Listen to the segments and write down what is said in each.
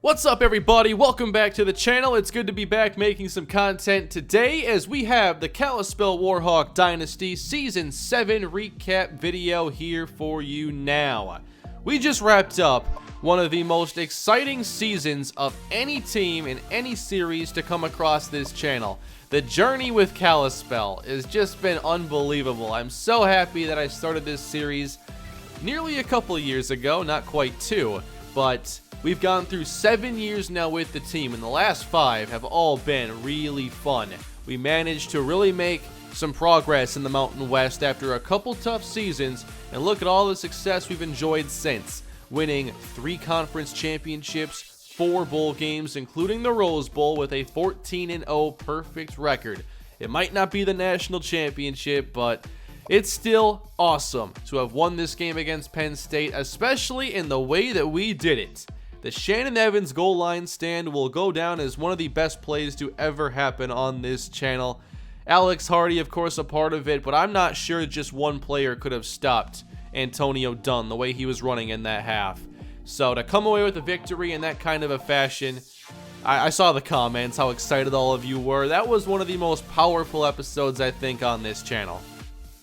What's up, everybody? Welcome back to the channel. It's good to be back making some content today as we have the Kalispell Warhawk Dynasty Season 7 recap video here for you now. We just wrapped up one of the most exciting seasons of any team in any series to come across this channel. The journey with Kalispell has just been unbelievable. I'm so happy that I started this series nearly a couple years ago, not quite two, but we've gone through 7 years now with the team, and the last 5 have all been really fun. We managed to really make some progress in the Mountain West after a couple tough seasons, and look at all the success we've enjoyed since. Winning 3 conference championships, 4 bowl games, including the Rose Bowl, with a 14-0 perfect record. It might not be the national championship, but it's still awesome to have won this game against Penn State, especially in the way that we did it. The Shannon Evans goal line stand will go down as one of the best plays to ever happen on this channel. Alex Hardy, of course, a part of it, but I'm not sure just one player could have stopped Antonio Dunn the way he was running in that half. So to come away with a victory in that kind of a fashion, I saw the comments, how excited all of you were. That was one of the most powerful episodes, I think, on this channel.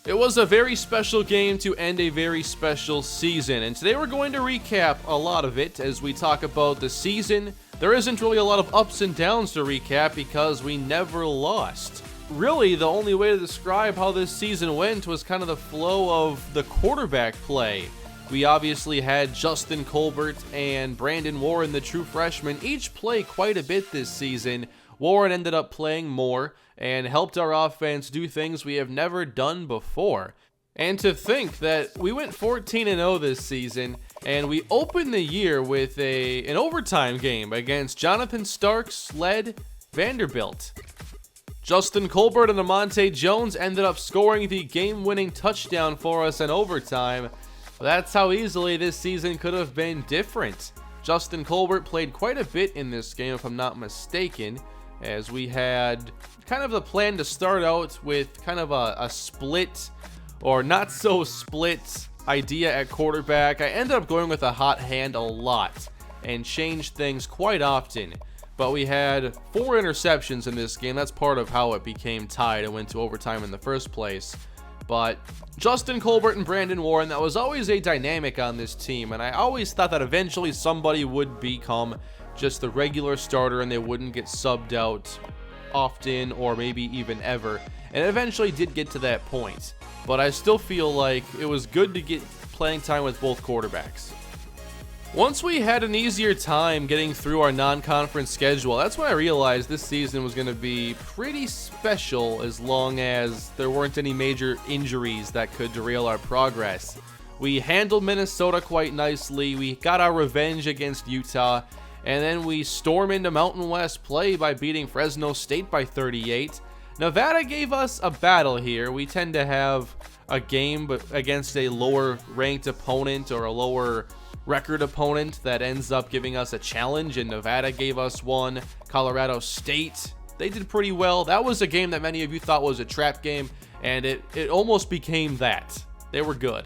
It was a very special game to end a very special season, and today we're going to recap a lot of it as we talk about the season. There isn't really a lot of ups and downs to recap because we never lost. Really, the only way to describe how this season went was kind of the flow of the quarterback play. We obviously had Justin Colbert and Brandon Warren, the true freshman, each play quite a bit this season. Warren ended up playing more and helped our offense do things we have never done before. And to think that we went 14-0 this season, and we opened the year with an overtime game against Jonathan Starks led Vanderbilt. Justin Colbert and Amonte Jones ended up scoring the game-winning touchdown for us in overtime. That's how easily this season could have been different. Justin Colbert played quite a bit in this game, if I'm not mistaken, as we had kind of the plan to start out with kind of a split or not so split idea at quarterback. I ended up going with a hot hand a lot and changed things quite often, but we had 4 interceptions in this game. That's part of how it became tied and went to overtime in the first place. But Justin Colbert and Brandon Warren, that was always a dynamic on this team, and I always thought that eventually somebody would become just the regular starter and they wouldn't get subbed out often or maybe even ever, and it eventually did get to that point. But I still feel like it was good to get playing time with both quarterbacks. Once we had an easier time getting through our non-conference schedule, that's when I realized this season was going to be pretty special as long as there weren't any major injuries that could derail our progress. We handled Minnesota quite nicely, we got our revenge against Utah, and then we storm into Mountain West play by beating Fresno State by 38. Nevada gave us a battle here. We tend to have a game against a lower ranked opponent or a lower record opponent that ends up giving us a challenge, and Nevada gave us one. Colorado State, they did pretty well. That was a game that many of you thought was a trap game, and it almost became that. They were good.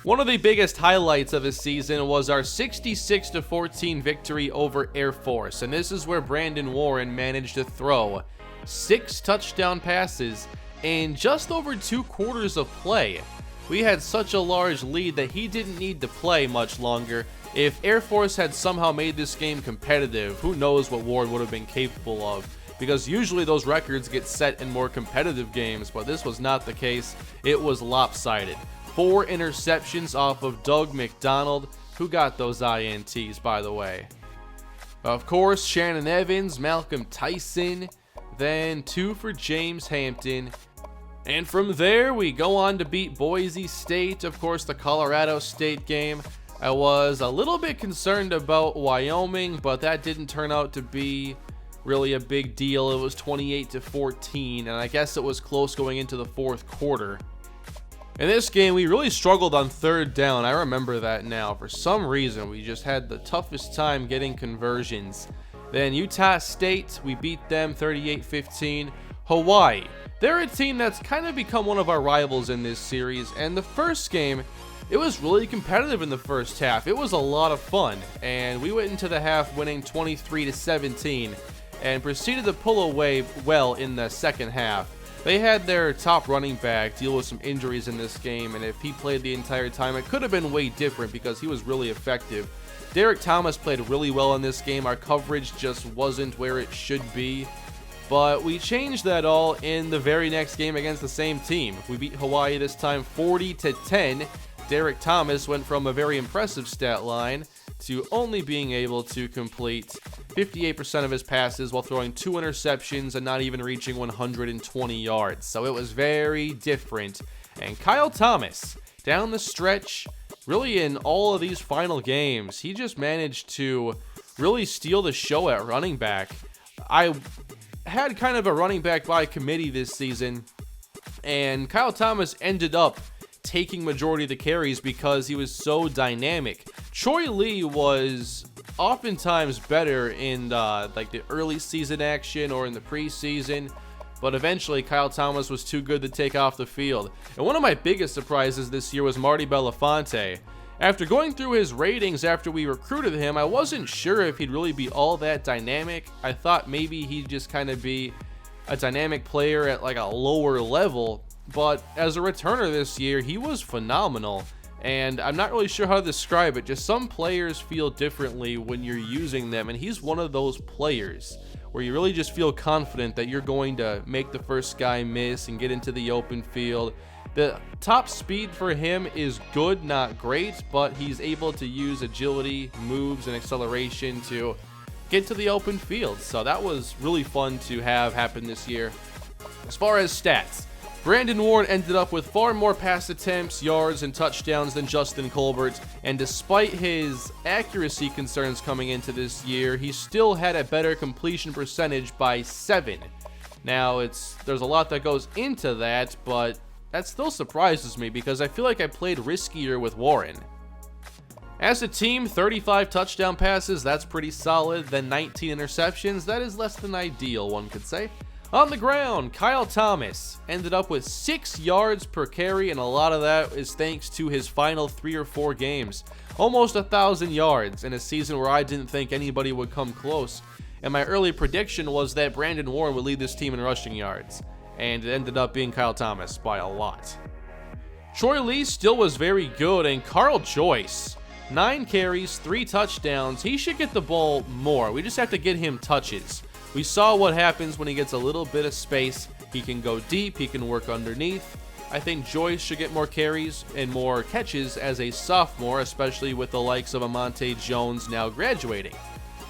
One of the biggest highlights of this season was our 66-14 victory over Air Force, and this is where Brandon Warren managed to throw 6 touchdown passes in just over 2 quarters of play. We had such a large lead that he didn't need to play much longer. If Air Force had somehow made this game competitive, who knows what Warren would have been capable of, because usually those records get set in more competitive games, but this was not the case. It was lopsided. 4 interceptions off of Doug McDonald, who got those INTs, by the way. Of course, Shannon Evans, Malcolm Tyson, then 2 for James Hampton. And from there, we go on to beat Boise State, of course, the Colorado State game. I was a little bit concerned about Wyoming, but that didn't turn out to be really a big deal. It was 28-14, and I guess it was close going into the 4th quarter. In this game, we really struggled on 3rd down. I remember that now. For some reason, we just had the toughest time getting conversions. Then Utah State, we beat them 38-15. Hawaii, they're a team that's kind of become one of our rivals in this series, and the first game, it was really competitive in the first half. It was a lot of fun, and we went into the half winning 23-17 and proceeded to pull away well in the second half. They had their top running back deal with some injuries in this game, and if he played the entire time, it could have been way different because he was really effective. Derek Thomas played really well in this game. Our coverage just wasn't where it should be, but we changed that all in the very next game against the same team. We beat Hawaii this time 40-10. Derek Thomas went from a very impressive stat line to only being able to complete 58% of his passes while throwing 2 interceptions and not even reaching 120 yards. So it was very different. And Kyle Thomas, down the stretch, really in all of these final games, he just managed to really steal the show at running back. I had kind of a running back by committee this season, and Kyle Thomas ended up taking majority of the carries because he was so dynamic. Troy Lee was oftentimes better in like the early season action or in the preseason, but eventually Kyle Thomas was too good to take off the field. And one of my biggest surprises this year was Marty Belafonte. After going through his ratings after we recruited him, I wasn't sure if he'd really be all that dynamic. I thought maybe he'd just kind of be a dynamic player at like a lower level, but as a returner this year, he was phenomenal. And I'm not really sure how to describe it. Just some players feel differently when you're using them, and he's one of those players where you really just feel confident that you're going to make the first guy miss and get into the open field. The top speed for him is good, not great, but he's able to use agility, moves, and acceleration to get to the open field. So that was really fun to have happen this year. As far as stats, Brandon Warren ended up with far more pass attempts, yards, and touchdowns than Justin Colbert, and despite his accuracy concerns coming into this year, he still had a better completion percentage by 7. Now, there's a lot that goes into that, but that still surprises me because I feel like I played riskier with Warren. As a team, 35 touchdown passes, that's pretty solid. Then 19 interceptions, that is less than ideal, one could say. On the ground, Kyle Thomas ended up with 6 yards per carry, and a lot of that is thanks to his final 3 or 4 games. Almost 1,000 yards in a season where I didn't think anybody would come close. And my early prediction was that Brandon Warren would lead this team in rushing yards, and it ended up being Kyle Thomas by a lot. Troy Lee still was very good, and Carl Joyce, 9 carries, 3 touchdowns. He should get the ball more. We just have to get him touches. We saw what happens when he gets a little bit of space. He can go deep, he can work underneath. I think Joyce should get more carries and more catches as a sophomore, especially with the likes of Amonte Jones now graduating.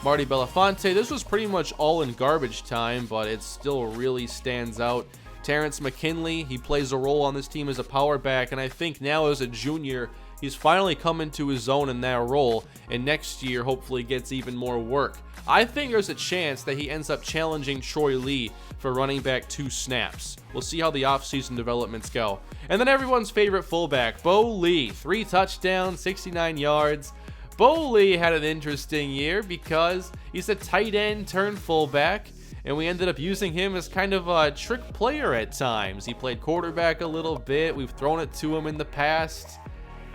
Marty Belafonte, this was pretty much all in garbage time, but it still really stands out. Terrence McKinley, he plays a role on this team as a power back, and I think now as a junior, he's finally come into his own in that role, and next year hopefully gets even more work. I think there's a chance that he ends up challenging Troy Lee for running back 2 snaps. We'll see how the offseason developments go. And then everyone's favorite fullback, Bo Lee, 3 touchdowns, 69 yards. Bo Lee had an interesting year because he's a tight end turned fullback, and we ended up using him as kind of a trick player at times. He played quarterback a little bit. We've thrown it to him in the past,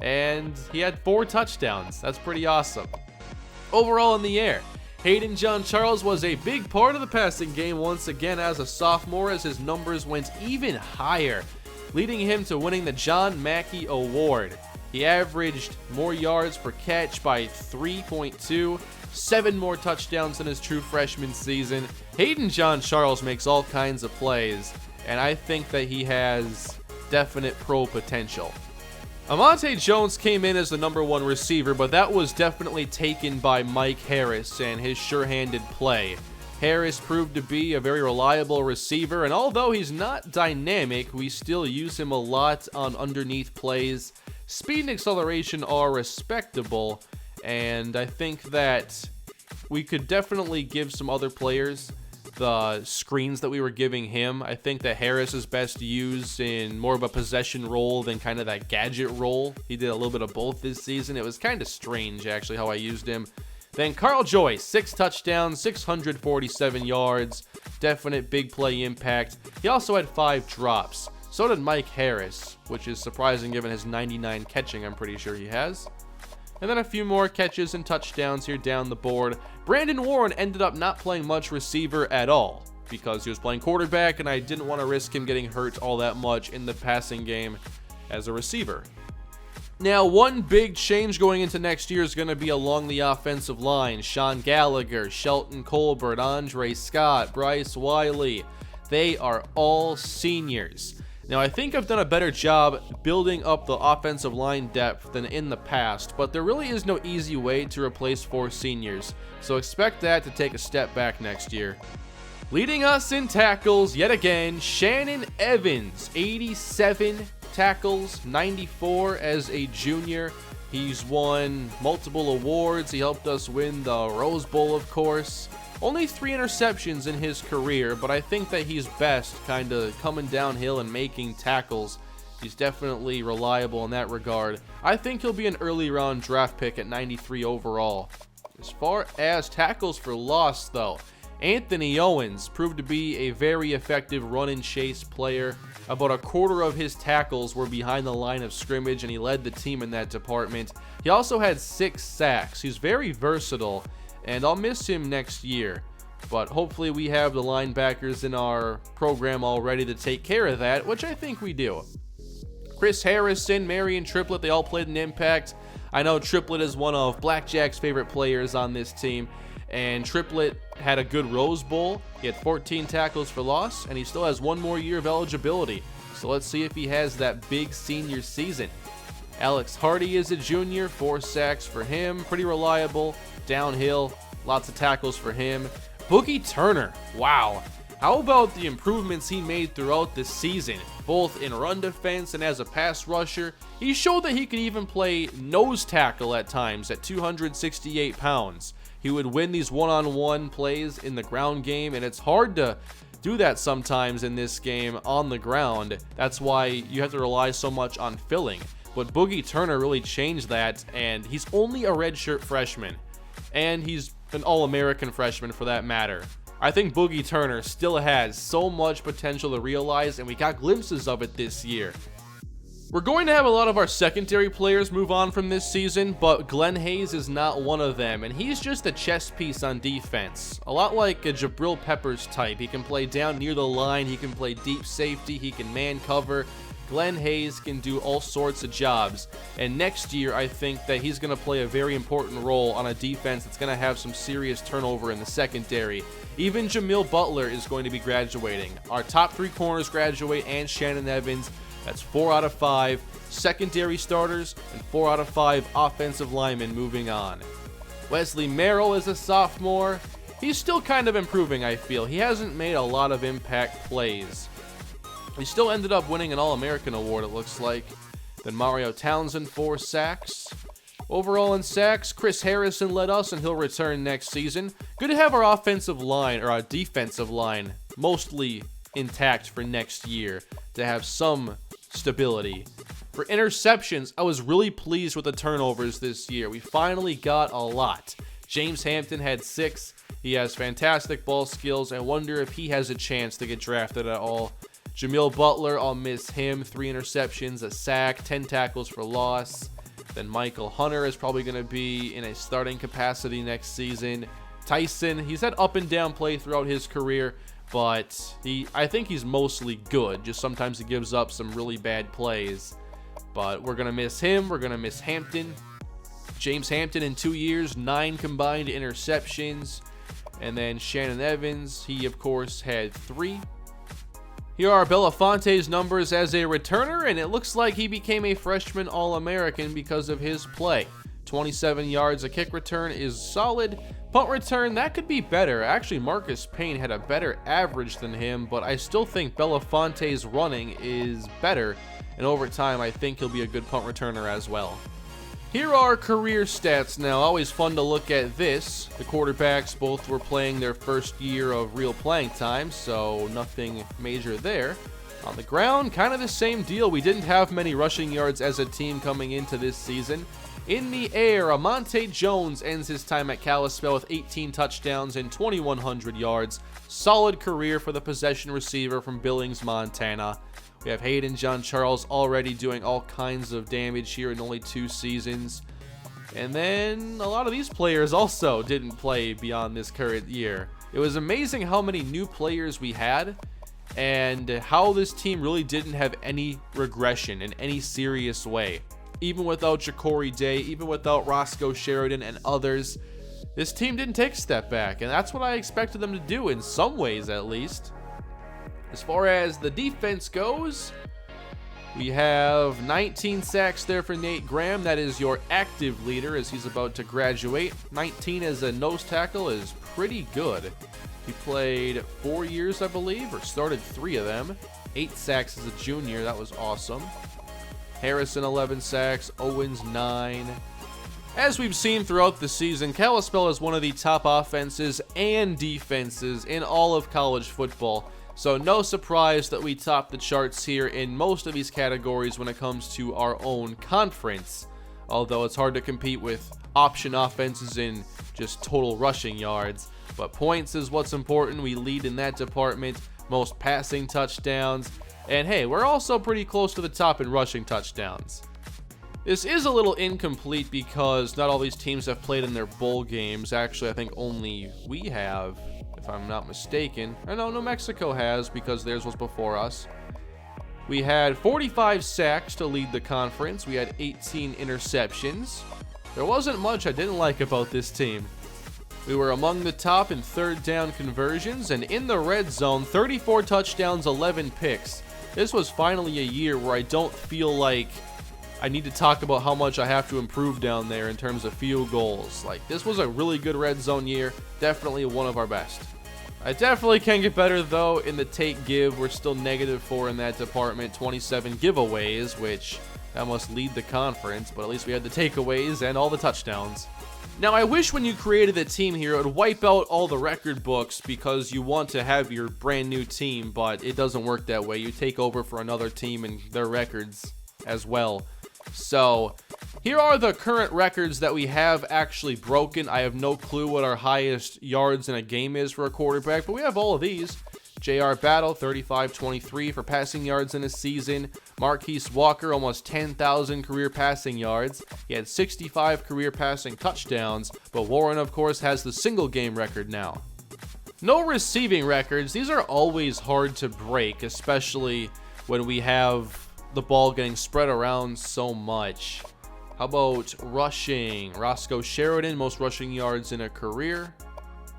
and he had 4 touchdowns. That's pretty awesome. Overall in the air, Hayden John Charles was a big part of the passing game once again as a sophomore, as his numbers went even higher, leading him to winning the John Mackey Award. He averaged more yards per catch by 3.2, 7 more touchdowns than his true freshman season. Hayden John Charles makes all kinds of plays, and I think that he has definite pro potential. Amonte Jones came in as the number 1 receiver, but that was definitely taken by Mike Harris and his sure-handed play. Harris proved to be a very reliable receiver, and although he's not dynamic, we still use him a lot on underneath plays. Speed and acceleration are respectable, and I think that we could definitely give some other players the screens that we were giving him. I think that Harris is best used in more of a possession role than kind of that gadget role. He did a little bit of both this season. It was kind of strange, actually, how I used him. Then Carl Joyce, 6 touchdowns, 647 yards. Definite big play impact. He also had 5 drops. So did Mike Harris, which is surprising given his 99 catching I'm pretty sure he has. And then a few more catches and touchdowns here down the board. Brandon Warren ended up not playing much receiver at all because he was playing quarterback, and I didn't want to risk him getting hurt all that much in the passing game as a receiver. Now, one big change going into next year is going to be along the offensive line. Sean Gallagher, Shelton Colbert, Andre Scott, Bryce Wiley, they are all seniors. Now, I think I've done a better job building up the offensive line depth than in the past, but there really is no easy way to replace 4 seniors, so expect that to take a step back next year. Leading us in tackles yet again, Shannon Evans, 87 tackles, 94 as a junior. He's won multiple awards. He helped us win the Rose Bowl, of course. Only 3 interceptions in his career, but I think that he's best kind of coming downhill and making tackles. He's definitely reliable in that regard. I think he'll be an early round draft pick at 93 overall. As far as tackles for loss, though, Anthony Owens proved to be a very effective run and chase player. About a quarter of his tackles were behind the line of scrimmage, and he led the team in that department. He also had 6 sacks. He's very versatile, and I'll miss him next year. But hopefully we have the linebackers in our program all ready to take care of that, which I think we do. Chris Harrison, Marion Triplett, they all played an impact. I know Triplett is one of Blackjack's favorite players on this team, and Triplett had a good Rose Bowl. He had 14 tackles for loss, and he still has 1 more year of eligibility. So let's see if he has that big senior season. Alex Hardy is a junior, 4 sacks for him, pretty reliable, downhill, lots of tackles for him. Boogie Turner, wow. How about the improvements he made throughout the season, both in run defense and as a pass rusher? He showed that he could even play nose tackle at times at 268 pounds. He would win these one-on-one plays in the ground game, and it's hard to do that sometimes in this game on the ground. That's why you have to rely so much on filling. But Boogie Turner really changed that, and he's only a redshirt freshman. And he's an All-American freshman for that matter. I think Boogie Turner still has so much potential to realize, and we got glimpses of it this year. We're going to have a lot of our secondary players move on from this season, but Glenn Hayes is not one of them, and he's just a chess piece on defense. A lot like a Jabril Peppers type. He can play down near the line, he can play deep safety, he can man cover. Glenn Hayes can do all sorts of jobs, and next year I think that he's going to play a very important role on a defense that's going to have some serious turnover in the secondary. Even Jamil Butler is going to be graduating. Our top 3 corners graduate, and Shannon Evans. That's 4 out of 5 secondary starters and 4 out of 5 offensive linemen moving on. Wesley Merrill is a sophomore. He's still kind of improving, I feel. He hasn't made a lot of impact plays. He still ended up winning an All-American award, it looks like. Then Mario Townsend, 4 sacks. Overall in sacks, Chris Harrison led us, and he'll return next season. Good to have our offensive line, or our defensive line, mostly intact for next year, to have some stability. For interceptions, I was really pleased with the turnovers this year. We finally got a lot. James Hampton had 6. He has fantastic ball skills. I wonder if he has a chance to get drafted at all. Jamil Butler, I'll miss him. 3 interceptions, a sack, 10 tackles for loss. Then Michael Hunter is probably going to be in a starting capacity next season. Tyson, he's had up and down play throughout his career, but I think he's mostly good. Just sometimes he gives up some really bad plays. But we're going to miss him. We're going to miss Hampton. James Hampton in 2 years, 9 combined interceptions. And then Shannon Evans, he of course had 3. Here are Belafonte's numbers as a returner, and it looks like he became a freshman All-American because of his play. 27 yards, a kick return is solid. Punt return, that could be better. Actually, Marcus Payne had a better average than him, but I still think Belafonte's running is better, and over time, I think he'll be a good punt returner as well. Here are career stats now. Always fun to look at this. The quarterbacks both were playing their first year of real playing time, so nothing major there. On the ground, kind of the same deal. We didn't have many rushing yards as a team coming into this season. In the air, Amonte Jones ends his time at Kalispell with 18 touchdowns and 2,100 yards. Solid career for the possession receiver from Billings, Montana. We have Hayden John Charles already doing all kinds of damage here in only 2 seasons. And then a lot of these players also didn't play beyond this current year. It was amazing how many new players we had and how this team really didn't have any regression in any serious way. Even without Ja'Cory Day, even without Roscoe Sheridan and others, this team didn't take a step back, and that's what I expected them to do in some ways at least. As far as the defense goes, we have 19 sacks there for Nate Graham. That is your active leader as he's about to graduate. 19 as a nose tackle is pretty good. He played 4 years, I believe, or started 3 of them. 8 sacks as a junior. That was awesome. Harrison, 11 sacks. Owens, 9. As we've seen throughout the season, Kalispell is one of the top offenses and defenses in all of college football. So no surprise that we top the charts here in most of these categories when it comes to our own conference. Although it's hard to compete with option offenses in just total rushing yards. But points is what's important. We lead in that department. Most passing touchdowns. And hey, we're also pretty close to the top in rushing touchdowns. This is a little incomplete because not all these teams have played in their bowl games. Actually, I think only we have, if I'm not mistaken. I know New Mexico has because theirs was before us. We had 45 sacks to lead the conference. We had 18 interceptions. There wasn't much I didn't like about this team. We were among the top in third down conversions, and in the red zone, 34 touchdowns, 11 picks. This was finally a year where I don't feel like I need to talk about how much I have to improve down there in terms of field goals. Like, this was a really good red zone year. Definitely one of our best. I definitely can get better, though, in the take-give. We're still -4 in that department. 27 giveaways, which that must lead the conference, but at least we had the takeaways and all the touchdowns. Now, I wish when you created a team here, it would wipe out all the record books because you want to have your brand new team, but it doesn't work that way. You take over for another team and their records as well. So, here are the current records that we have actually broken. I have no clue what our highest yards in a game is for a quarterback, but we have all of these. J.R. Battle, 35-23 for passing yards in a season. Marquise Walker, almost 10,000 career passing yards. He had 65 career passing touchdowns, but Warren, of course, has the single game record now. No receiving records. These are always hard to break, especially when we have the ball getting spread around so much. How about rushing? Roscoe Sheridan, most rushing yards in a career.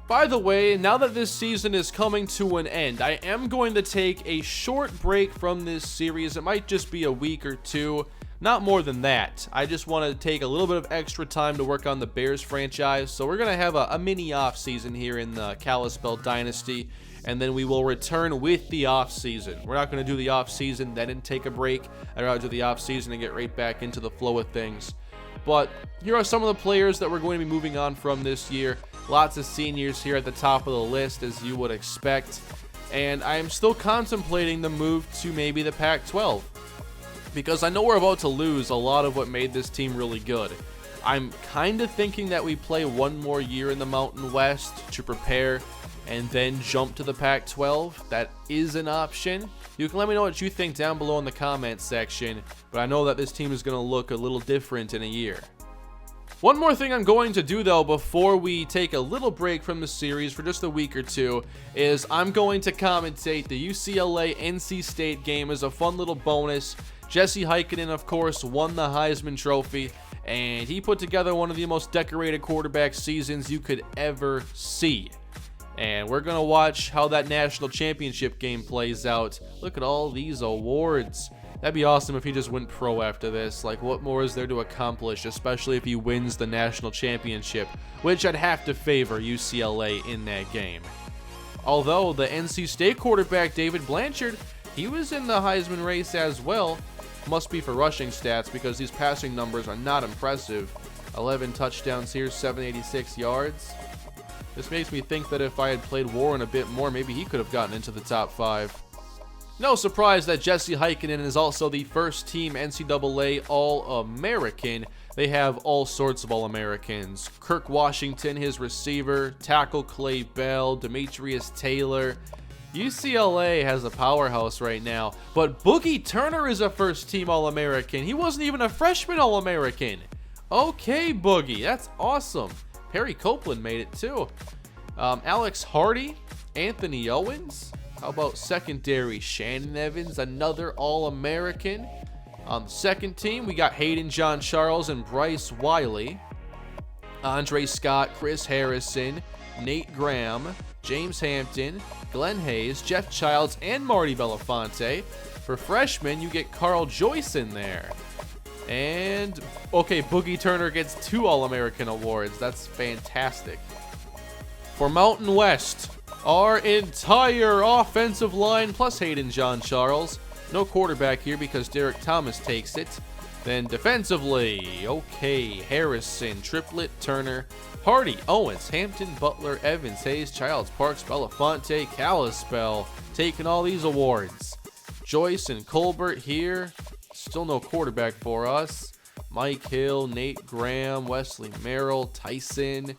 By the way, now that this season is coming to an end, I am going to take a short break from this series. It might just be a week or 2, not more than that. I just want to take a little bit of extra time to work on the Bears franchise, so we're going to have a mini off-season here in the Kalispell Dynasty, and then we will return with the off-season. We're not going to do the off-season, then take a break. I'd rather do the off-season and get right back into the flow of things. But here are some of the players that we're going to be moving on from this year. Lots of seniors here at the top of the list, as you would expect. And I am still contemplating the move to maybe the Pac-12, because I know we're about to lose a lot of what made this team really good. I'm kind of thinking that we play one more year in the Mountain West to prepare and then jump to the Pac-12. That is an option. You can let me know what you think down below in the comments section, but I know that this team is going to look a little different in a year. One more thing I'm going to do, though, before we take a little break from the series for just a week or 2, is I'm going to commentate the UCLA-NC State game as a fun little bonus. Jesse Heikkinen, of course, won the Heisman Trophy, and he put together one of the most decorated quarterback seasons you could ever see. And we're going to watch how that national championship game plays out. Look at all these awards. That'd be awesome if he just went pro after this. Like, what more is there to accomplish, especially if he wins the national championship, which I'd have to favor UCLA in that game. Although the NC State quarterback, David Blanchard, he was in the Heisman race as well. Must be for rushing stats because these passing numbers are not impressive. 11 touchdowns here, 786 yards. This makes me think that if I had played Warren a bit more, maybe he could have gotten into the top 5. No surprise that Jesse Heikkinen is also the first team NCAA All-American. They have all sorts of All-Americans. Kirk Washington, his receiver, tackle Clay Bell, Demetrius Taylor, UCLA has a powerhouse right now, but Boogie Turner is a first-team All-American. He wasn't even a freshman All-American. Okay, Boogie, that's awesome. Perry Copeland made it too. Alex Hardy, Anthony Owens. How about secondary? Shannon Evans, another All-American. On the second team, we got Hayden John Charles and Bryce Wiley. Andre Scott, Chris Harrison, Nate Graham, James Hampton, Glenn Hayes, Jeff Childs, and Marty Belafonte. For freshmen, you get Carl Joyce in there. And, okay, Boogie Turner gets 2 All-American awards. That's fantastic. For Mountain West, our entire offensive line plus Hayden John Charles. No quarterback here because Derek Thomas takes it. Then defensively, okay, Harrison, Triplett, Turner, Hardy, Owens, Hampton, Butler, Evans, Hayes, Childs, Parks, Belafonte, Kalispell, taking all these awards. Joyce and Colbert here, still no quarterback for us. Mike Hill, Nate Graham, Wesley Merrill, Tyson.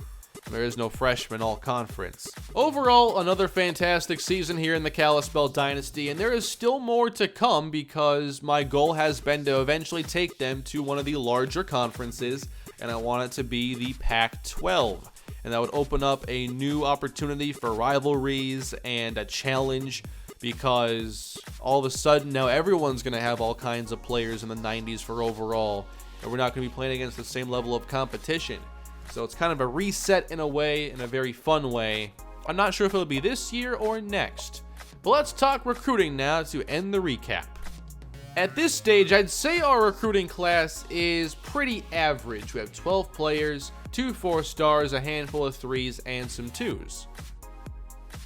There is no freshman all-conference. Overall, another fantastic season here in the Kalispell Dynasty, and there is still more to come because my goal has been to eventually take them to one of the larger conferences, and I want it to be the Pac-12. And that would open up a new opportunity for rivalries and a challenge because all of a sudden now everyone's going to have all kinds of players in the 90s for overall, and we're not going to be playing against the same level of competition. So it's kind of a reset in a way, in a very fun way. I'm not sure if it'll be this year or next. But let's talk recruiting now to end the recap. At this stage, I'd say our recruiting class is pretty average. We have 12 players, 2 4-stars, a handful of 3s, and some 2s.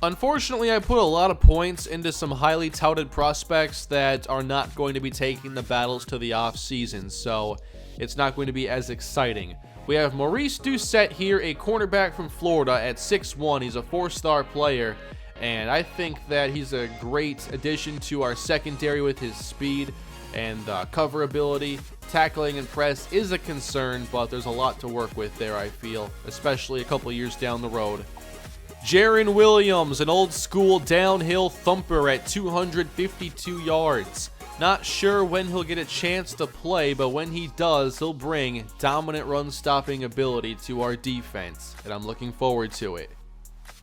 Unfortunately, I put a lot of points into some highly touted prospects that are not going to be taking the battles to the off-season, so it's not going to be as exciting. We have Maurice Doucette here, a cornerback from Florida at 6'1". He's a 4-star player, and I think that he's a great addition to our secondary with his speed and cover ability. Tackling and press is a concern, but there's a lot to work with there, I feel, especially a couple years down the road. Jaron Williams, an old-school downhill thumper at 252 yards. Not sure when he'll get a chance to play, but when he does, he'll bring dominant run-stopping ability to our defense, and I'm looking forward to it.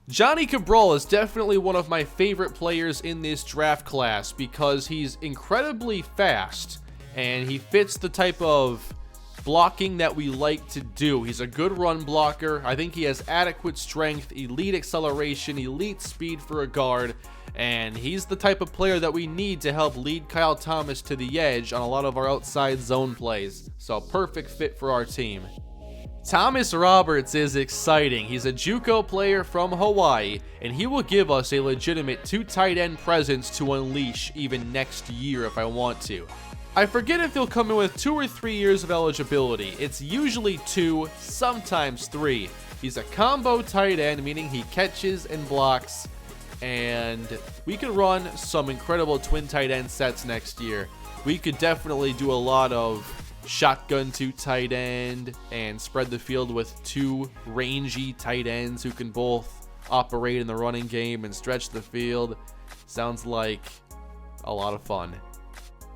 Johnny Cabral is definitely one of my favorite players in this draft class because he's incredibly fast, and he fits the type of blocking that we like to do. He's a good run blocker. I think he has adequate strength, elite acceleration, elite speed for a guard, and he's the type of player that we need to help lead Kyle Thomas to the edge on a lot of our outside zone plays. So perfect fit for our team. Thomas Roberts is exciting. He's a JUCO player from Hawaii, and he will give us a legitimate 2 tight end presence to unleash even next year if I want to. I forget if he'll come in with 2 or 3 years of eligibility. It's usually 2, sometimes 3. He's a combo tight end, meaning he catches and blocks, and we could run some incredible twin tight end sets next year. We could definitely do a lot of shotgun 2 tight end and spread the field with 2 rangy tight ends who can both operate in the running game and stretch the field. Sounds like a lot of fun.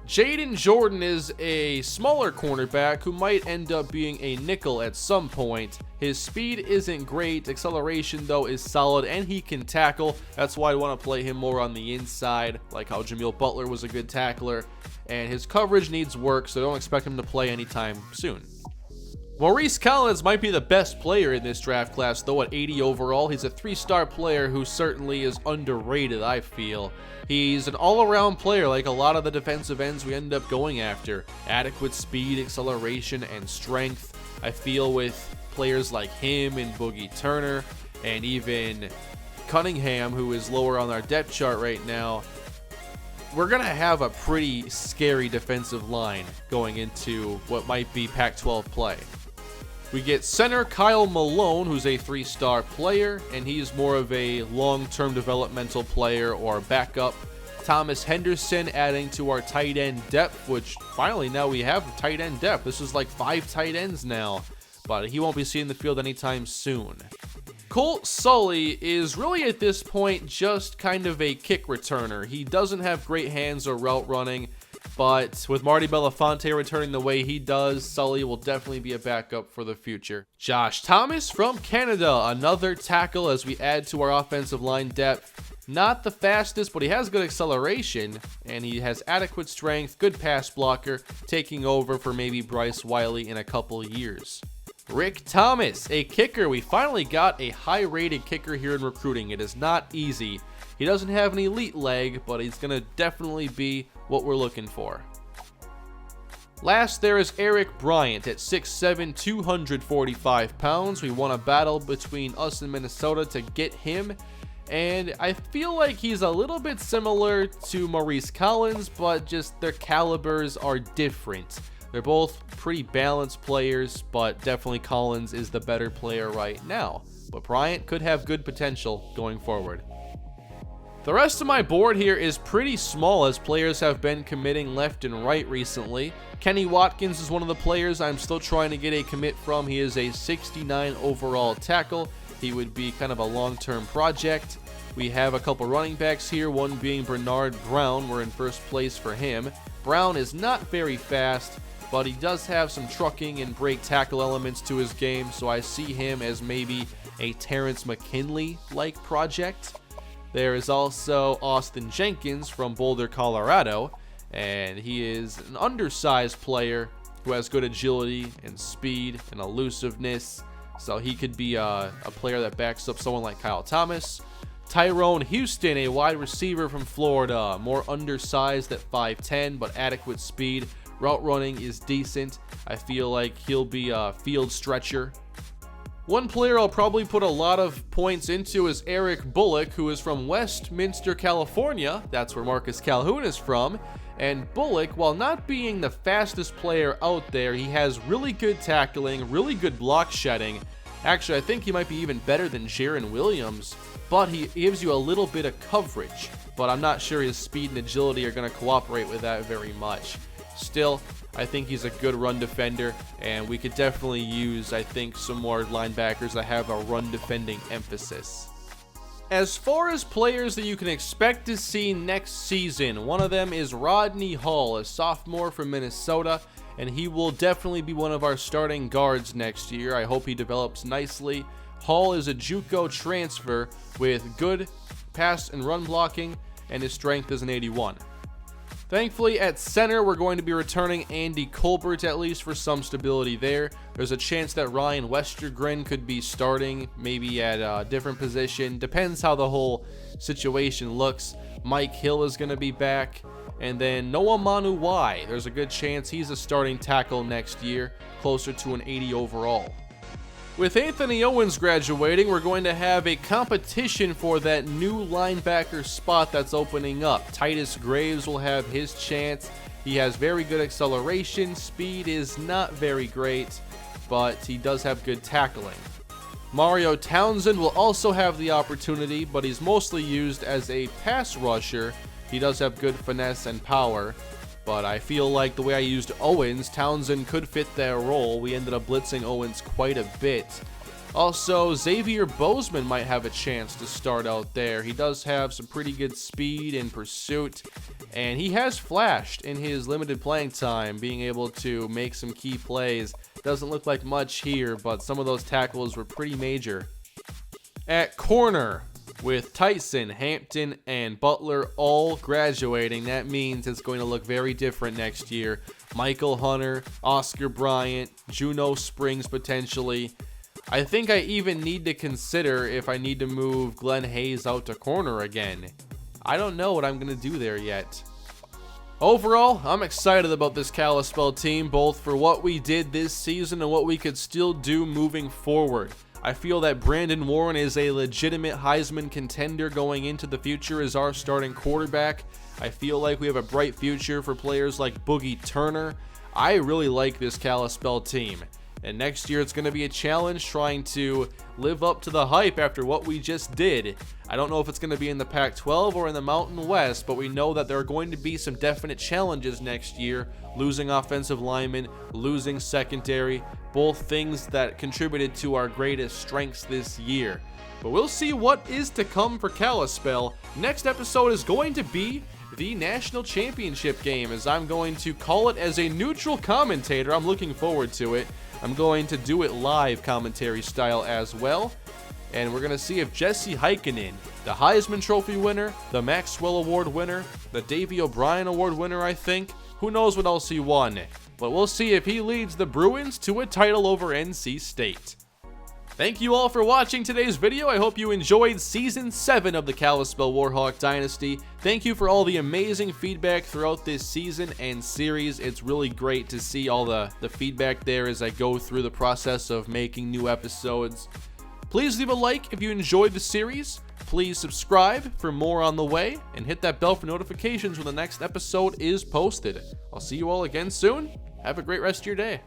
Jaden Jordan is a smaller cornerback who might end up being a nickel at some point. His speed isn't great, acceleration though is solid, and he can tackle. That's why I want to play him more on the inside, like how Jameel Butler was a good tackler. And his coverage needs work, so don't expect him to play anytime soon. Maurice Collins might be the best player in this draft class, though at 80 overall. He's a 3-star player who certainly is underrated, I feel. He's an all-around player like a lot of the defensive ends we end up going after. Adequate speed, acceleration, and strength. I feel with players like him and Boogie Turner, and even Cunningham, who is lower on our depth chart right now, we're going to have a pretty scary defensive line going into what might be Pac-12 play. We get center Kyle Malone, who's a 3-star player, and he's more of a long-term developmental player or backup. Thomas Henderson adding to our tight end depth, which finally now we have tight end depth. This is like 5 tight ends now, but he won't be seeing the field anytime soon. Colt Sully is really at this point just kind of a kick returner. He doesn't have great hands or route running, but with Marty Belafonte returning the way he does, Sully will definitely be a backup for the future. Josh Thomas from Canada, another tackle as we add to our offensive line depth. Not the fastest, but he has good acceleration, and he has adequate strength, good pass blocker, taking over for maybe Bryce Wiley in a couple years. Rick Thomas, a kicker. We finally got a high-rated kicker here in recruiting. It is not easy. He doesn't have an elite leg, but he's going to definitely be what we're looking for. Last, there is Eric Bryant at 6'7", 245 pounds. We won a battle between us and Minnesota to get him, and I feel like he's a little bit similar to Maurice Collins, but just their calibers are different. They're both pretty balanced players, but definitely Collins is the better player right now. But Bryant could have good potential going forward. The rest of my board here is pretty small as players have been committing left and right recently. Kenny Watkins is one of the players I'm still trying to get a commit from. He is a 69 overall tackle. He would be kind of a long-term project. We have a couple running backs here, one being Bernard Brown. We're in first place for him. Brown is not very fast, but he does have some trucking and break tackle elements to his game, so I see him as maybe a Terrence McKinley-like project. There is also Austin Jenkins from Boulder, Colorado, and he is an undersized player who has good agility and speed and elusiveness, so he could be a player that backs up someone like Kyle Thomas. Tyrone Houston, a wide receiver from Florida, more undersized at 5'10", but adequate speed. Route running is decent. I feel like he'll be a field stretcher. One player I'll probably put a lot of points into is Eric Bullock, who is from Westminster, California. That's where Marcus Calhoun is from. And Bullock, while not being the fastest player out there, he has really good tackling, really good block shedding. Actually, I think he might be even better than Jaron Williams, but he gives you a little bit of coverage. But I'm not sure his speed and agility are going to cooperate with that very much. Still, I think he's a good run defender, and we could definitely use, I think, some more linebackers that have a run defending emphasis. As far as players that you can expect to see next season, one of them is Rodney Hall, a sophomore from Minnesota, and he will definitely be one of our starting guards next year. I hope he develops nicely. Hall is a JUCO transfer with good pass and run blocking, and his strength is an 81. Thankfully, at center, we're going to be returning Andy Colbert, at least for some stability there. There's a chance that Ryan Westergren could be starting, maybe at a different position. Depends how the whole situation looks. Mike Hill is going to be back. And then Noah Manuwai, there's a good chance he's a starting tackle next year, closer to an 80 overall. With Anthony Owens graduating, we're going to have a competition for that new linebacker spot that's opening up. Titus Graves will have his chance. He has very good acceleration. Speed is not very great, but he does have good tackling. Mario Townsend will also have the opportunity, but he's mostly used as a pass rusher. He does have good finesse and power. But I feel like the way I used Owens, Townsend could fit that role. We ended up blitzing Owens quite a bit. Also, Xavier Bozeman might have a chance to start out there. He does have some pretty good speed and pursuit, and he has flashed in his limited playing time, being able to make some key plays. Doesn't look like much here, but some of those tackles were pretty major. At corner, with Tyson, Hampton, and Butler all graduating, that means it's going to look very different next year. Michael Hunter, Oscar Bryant, Juno Springs potentially. I think I even need to consider if I need to move Glenn Hayes out to corner again. I don't know what I'm going to do there yet. Overall, I'm excited about this Kalispell team, both for what we did this season and what we could still do moving forward. I feel that Brandon Warren is a legitimate Heisman contender going into the future as our starting quarterback. I feel like we have a bright future for players like Boogie Turner. I really like this Kalispell team. And next year it's going to be a challenge trying to live up to the hype after what we just did. I don't know if it's going to be in the Pac-12 or in the Mountain West, but we know that there are going to be some definite challenges next year. Losing offensive linemen, losing secondary, both things that contributed to our greatest strengths this year. But we'll see what is to come for Kalispell. Next episode is going to be the national championship game, as I'm going to call it as a neutral commentator. I'm looking forward to it. I'm going to do it live commentary style as well. And we're going to see if Jesse Heikkinen, the Heisman Trophy winner, the Maxwell Award winner, the Davey O'Brien Award winner, I think. Who knows what else he won. But we'll see if he leads the Bruins to a title over NC State. Thank you all for watching today's video. I hope you enjoyed Season 7 of the Kalispell Warhawk Dynasty. Thank you for all the amazing feedback throughout this season and series. It's really great to see all the feedback there as I go through the process of making new episodes. Please leave a like if you enjoyed the series. Please subscribe for more on the way, and hit that bell for notifications when the next episode is posted. I'll see you all again soon. Have a great rest of your day.